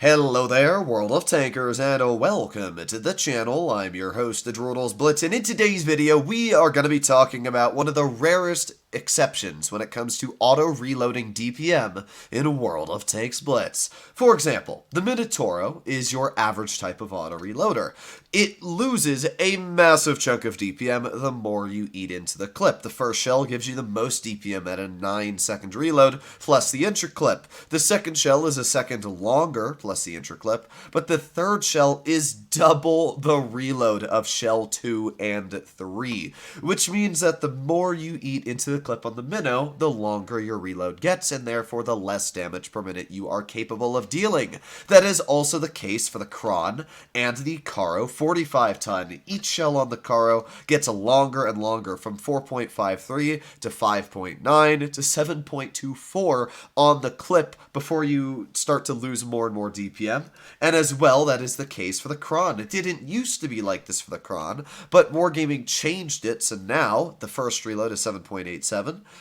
Hello there, World of Tankers, and welcome to the channel. I'm your host, the Droodles Blitz, and in today's video, we are going to be talking about one of the rarest exceptions when it comes to auto-reloading DPM in World of Tanks Blitz. For example, the Minotauro is your average type of auto-reloader. It loses a massive chunk of DPM the more you eat into the clip. The first shell gives you the most DPM at a 9-second reload, plus the intra-clip. The second shell is a second longer, plus the intra-clip, but the third shell is double the reload of shell 2 and 3, which means that the more you eat into the clip on the Minnow, the longer your reload gets, and therefore the less damage per minute you are capable of dealing. That is also the case for the Kron and the Caro 45 ton. Each shell on the Caro gets longer and longer, from 4.53 to 5.9 to 7.24 on the clip before you start to lose more and more DPM. And as well, that is the case for the Kron. It didn't used to be like this for the Kron, but Wargaming changed it, so now the first reload is 7.87,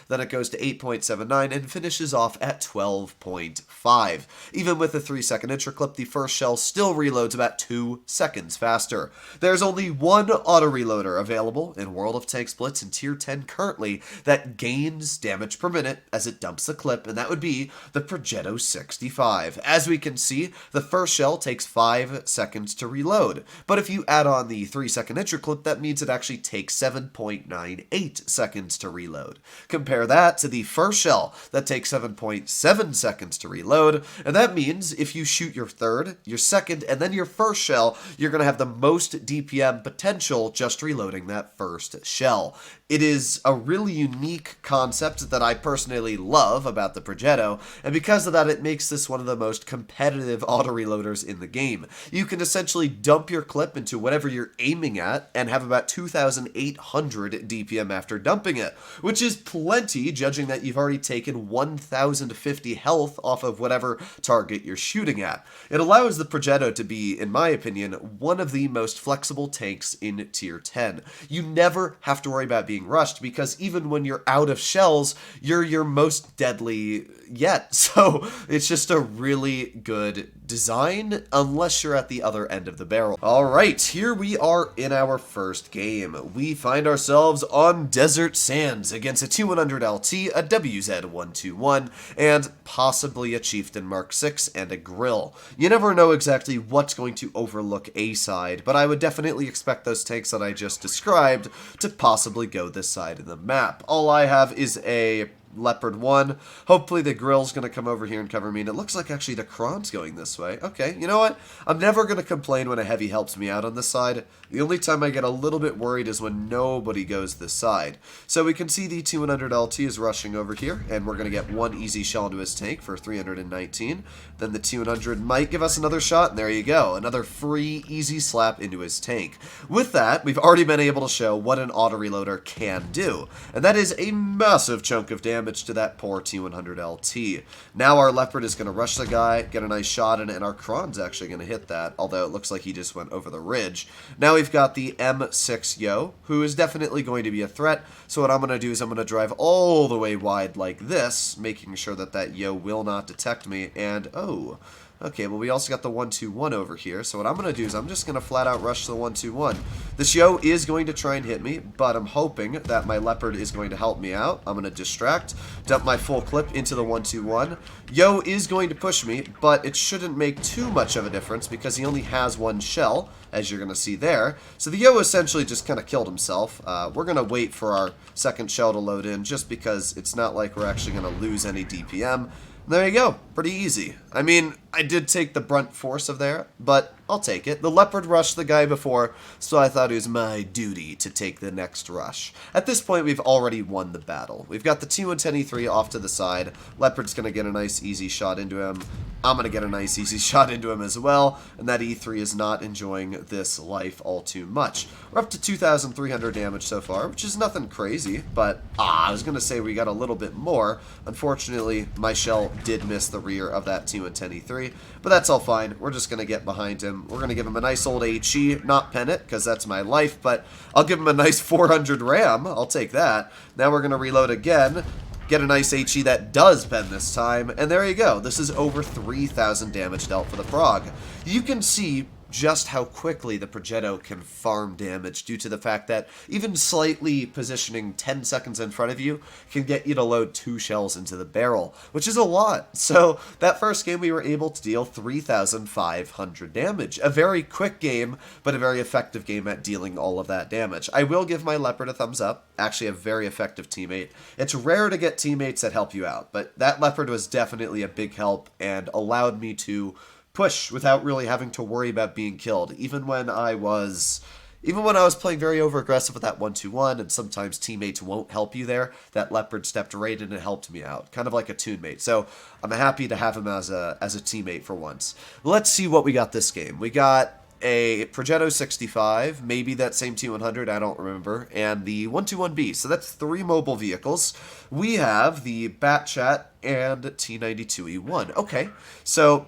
then it goes to 8.79 and finishes off at 12.5. Even with the 3-second intra-clip, the first shell still reloads about 2 seconds faster. There's only one auto-reloader available in World of Tanks Blitz in Tier 10 currently that gains damage per minute as it dumps the clip, and that would be the Progetto 65. As we can see, the first shell takes 5 seconds to reload, but if you add on the 3-second intra-clip, that means it actually takes 7.98 seconds to reload. Compare that to the first shell that takes 7.7 seconds to reload, and that means if you shoot your third, your second, and then your first shell, you're going to have the most DPM potential just reloading that first shell. It is a really unique concept that I personally love about the Progetto, and because of that, it makes this one of the most competitive auto-reloaders in the game. You can essentially dump your clip into whatever you're aiming at and have about 2,800 DPM after dumping it, which is plenty, judging that you've already taken 1,050 health off of whatever target you're shooting at. It allows the Progetto to be, in my opinion, one of the most flexible tanks in Tier 10. You never have to worry about being rushed, because even when you're out of shells, you're your most deadly yet. So it's just a really good design, unless you're at the other end of the barrel. Alright, here we are in our first game. We find ourselves on desert sands against a T100LT, a WZ121, and possibly a Chieftain Mark 6 and a grill. You never know exactly what's going to overlook a side, but I would definitely expect those tanks that I just described to possibly go this side of the map. All I have is a Leopard 1. Hopefully the grill's going to come over here and cover me, and it looks like actually the Kron's going this way. Okay, you know what? I'm never going to complain when a heavy helps me out on this side. The only time I get a little bit worried is when nobody goes this side. So we can see the T100LT is rushing over here, and we're going to get one easy shell into his tank for 319. Then the T100 might give us another shot, and there you go. Another free, easy slap into his tank. With that, we've already been able to show what an auto-reloader can do, and that is a massive chunk of damage to that poor T100LT. Now our Leopard is going to rush the guy, get a nice shot in it, and our Kron's actually going to hit that, although it looks like he just went over the ridge. Now we've got the M6 Yo, who is definitely going to be a threat, so what I'm going to do is I'm going to drive all the way wide like this, making sure that that Yo will not detect me, and oh, okay, well, we also got the 121 over here, so what I'm going to do is I'm just going to flat out rush the 121. This Yo is going to try and hit me, but I'm hoping that my Leopard is going to help me out. I'm going to distract, dump my full clip into the 121. Yo is going to push me, but it shouldn't make too much of a difference because he only has one shell, as you're going to see there. So the Yo essentially just kind of killed himself. We're going to wait for our second shell to load in just because it's not like we're actually going to lose any DPM. There you go. Pretty easy. I mean, I did take the brunt force of there, but I'll take it. The Leopard rushed the guy before, so I thought it was my duty to take the next rush. At this point, we've already won the battle. We've got the T110E3 off to the side. Leopard's going to get a nice easy shot into him. I'm going to get a nice easy shot into him as well, and that E3 is not enjoying this life all too much. We're up to 2,300 damage so far, which is nothing crazy, but I was going to say we got a little bit more. Unfortunately, my shell did miss the rear of that T110E3, but that's all fine. We're just going to get behind him. We're going to give him a nice old HE, not pen it, because that's my life, but I'll give him a nice 400 RAM. I'll take that. Now we're going to reload again. get a nice HE that does pen this time, and there you go. This is over 3,000 damage dealt for the Prog. You can see just how quickly the Progetto can farm damage due to the fact that even slightly positioning 10 seconds in front of you can get you to load 2 shells into the barrel, which is a lot. So that first game we were able to deal 3,500 damage. A very quick game, but a very effective game at dealing all of that damage. I will give my Leopard a thumbs up. Actually a very effective teammate. It's rare to get teammates that help you out, but that Leopard was definitely a big help and allowed me to push without really having to worry about being killed. Even when I was playing very over aggressive with that 1-2-1 and sometimes teammates won't help you there, that Leopard stepped right in and helped me out, kind of like a tune-mate. So I'm happy to have him as a teammate for once. Let's see what we got this game. We got a Progetto 65, maybe that same T100, I don't remember, and the 121B. So that's 3 mobile vehicles. We have the Batchat and T92E1. Okay, so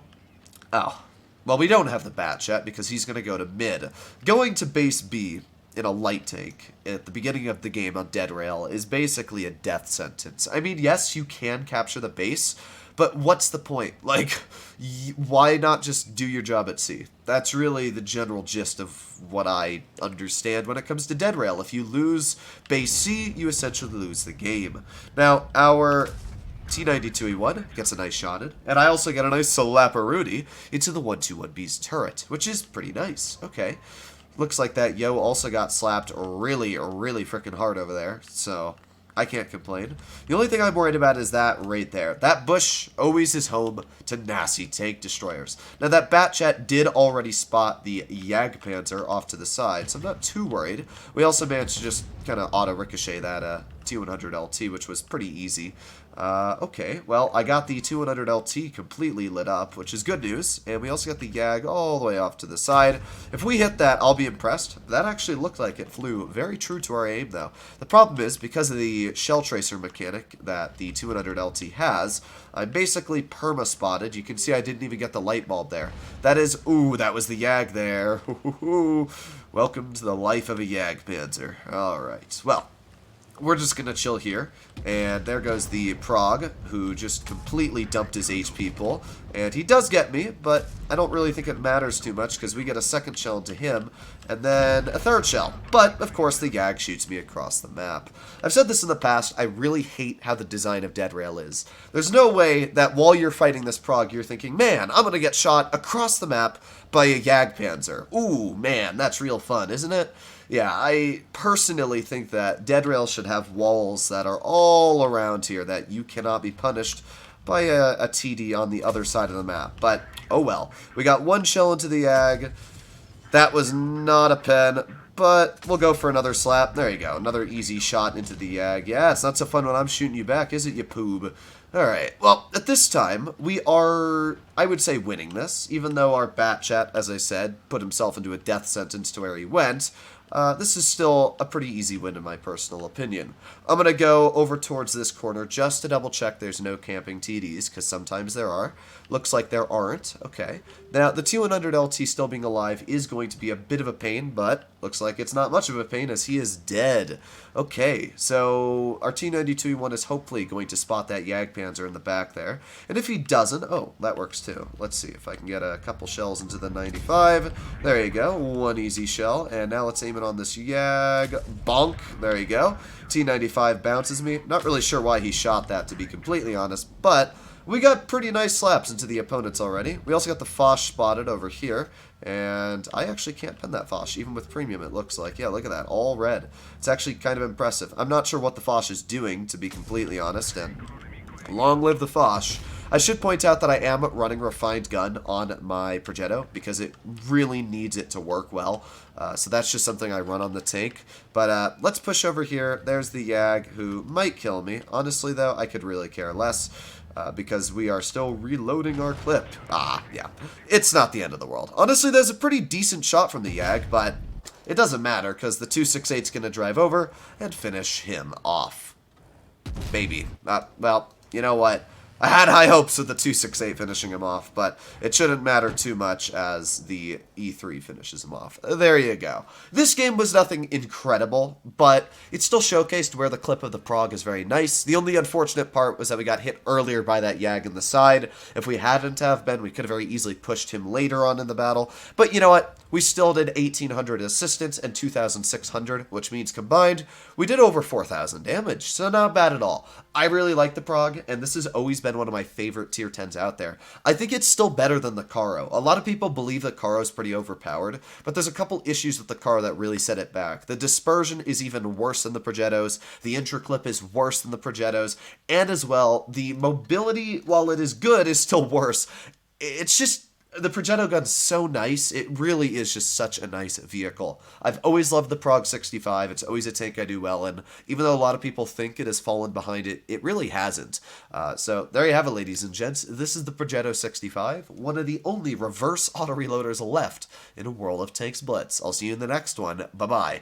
oh, well, we don't have the Batchat because he's going to go to mid. Going to base B in a light tank at the beginning of the game on dead rail is basically a death sentence. I mean, yes, you can capture the base, but what's the point? Like, why not just do your job at C? That's really the general gist of what I understand when it comes to dead rail. If you lose base C, you essentially lose the game. Now, our T92E1 gets a nice shot in, and I also get a nice Solaparooty into the 121B's turret, which is pretty nice. Okay. Looks like that Yo also got slapped really freaking hard over there, so I can't complain. The only thing I'm worried about is that right there. That bush always is home to nasty tank destroyers. Now that Batchat did already spot the Jagdpanzer off to the side, so I'm not too worried. We also managed to just kind of auto-ricochet that T100 LT, which was pretty easy. Okay, well, I got the 200 LT completely lit up, which is good news, and we also got the YAG all the way off to the side. If we hit that, I'll be impressed. That actually looked like it flew very true to our aim, though. The problem is, because of the shell tracer mechanic that the 200 LT has, I'm basically perma-spotted. You can see I didn't even get the light bulb there. That is, ooh, that was the YAG there. Welcome to the life of a Jagdpanzer. Alright, well, we're just going to chill here, and there goes the Prog, who just completely dumped his HP pool, and he does get me, but I don't really think it matters too much, because we get a second shell into him, and then a third shell, but of course the YAG shoots me across the map. I've said this in the past, I really hate how the design of Dead Rail is. There's no way that while you're fighting this Prog, you're thinking, man, I'm going to get shot across the map by a Jagdpanzer. Ooh, man, that's real fun, isn't it? Yeah, I personally think that Dead Rail should have walls that are all around here that you cannot be punished by a TD on the other side of the map. But, oh well. We got one shell into the YAG. That was not a pen, but we'll go for another slap. There you go, another easy shot into the YAG. Yeah, it's not so fun when I'm shooting you back, is it, you poob? Alright, well, at this time, we are, I would say, winning this, even though our Batchat, as I said, put himself into a death sentence to where he went. This is still a pretty easy win in my personal opinion. I'm going to go over towards this corner just to double check there's no camping TDs, because sometimes there are. Looks like there aren't. Okay. Now, the T100 LT still being alive is going to be a bit of a pain, but looks like it's not much of a pain as he is dead. Okay, so our T92E1 is hopefully going to spot that Jagdpanzer in the back there. And if he doesn't, oh, that works too. Let's see if I can get a couple shells into the 95. There you go, one easy shell. And now let's aim it on this YAG. Bonk, there you go. T95 bounces me. Not really sure why he shot that, to be completely honest, but we got pretty nice slaps into the opponents already. We also got the Foch spotted over here, and I actually can't pen that Foch, even with premium it looks like. Yeah, look at that, all red. It's actually kind of impressive. I'm not sure what the Foch is doing, to be completely honest, and long live the Foch. I should point out that I am running Refined Gun on my Progetto because it really needs it to work well. So that's just something I run on the tank. But let's push over here. There's the YAG who might kill me. Honestly, though, I could really care less because we are still reloading our clip. Yeah. It's not the end of the world. Honestly, there's a pretty decent shot from the YAG, but it doesn't matter because the 268's going to drive over and finish him off. Baby. Well, you know what? I had high hopes of the 268 finishing him off, but it shouldn't matter too much as the E3 finishes him off. There you go. This game was nothing incredible, but it still showcased where the clip of the Prog is very nice. The only unfortunate part was that we got hit earlier by that Yag in the side. If we hadn't have been, we could have very easily pushed him later on in the battle. But you know what? We still did 1,800 assistance and 2,600, which means combined, we did over 4,000 damage, so not bad at all. I really like the Prog, and this has always been one of my favorite tier 10s out there. I think it's still better than the Caro. A lot of people believe that Caro's pretty overpowered, but there's a couple issues with the Caro that really set it back. The dispersion is even worse than the Progettos, the intraclip is worse than the Progettos, and as well, the mobility, while it is good, is still worse. It's just... the Progetto gun's so nice. It really is just such a nice vehicle. I've always loved the Prog 65. It's always a tank I do well in. Even though a lot of people think it has fallen behind it, it really hasn't. So there you have it, ladies and gents. This is the Progetto 65, one of the only reverse auto reloaders left in a World of Tanks Blitz. I'll see you in the next one. Bye-bye.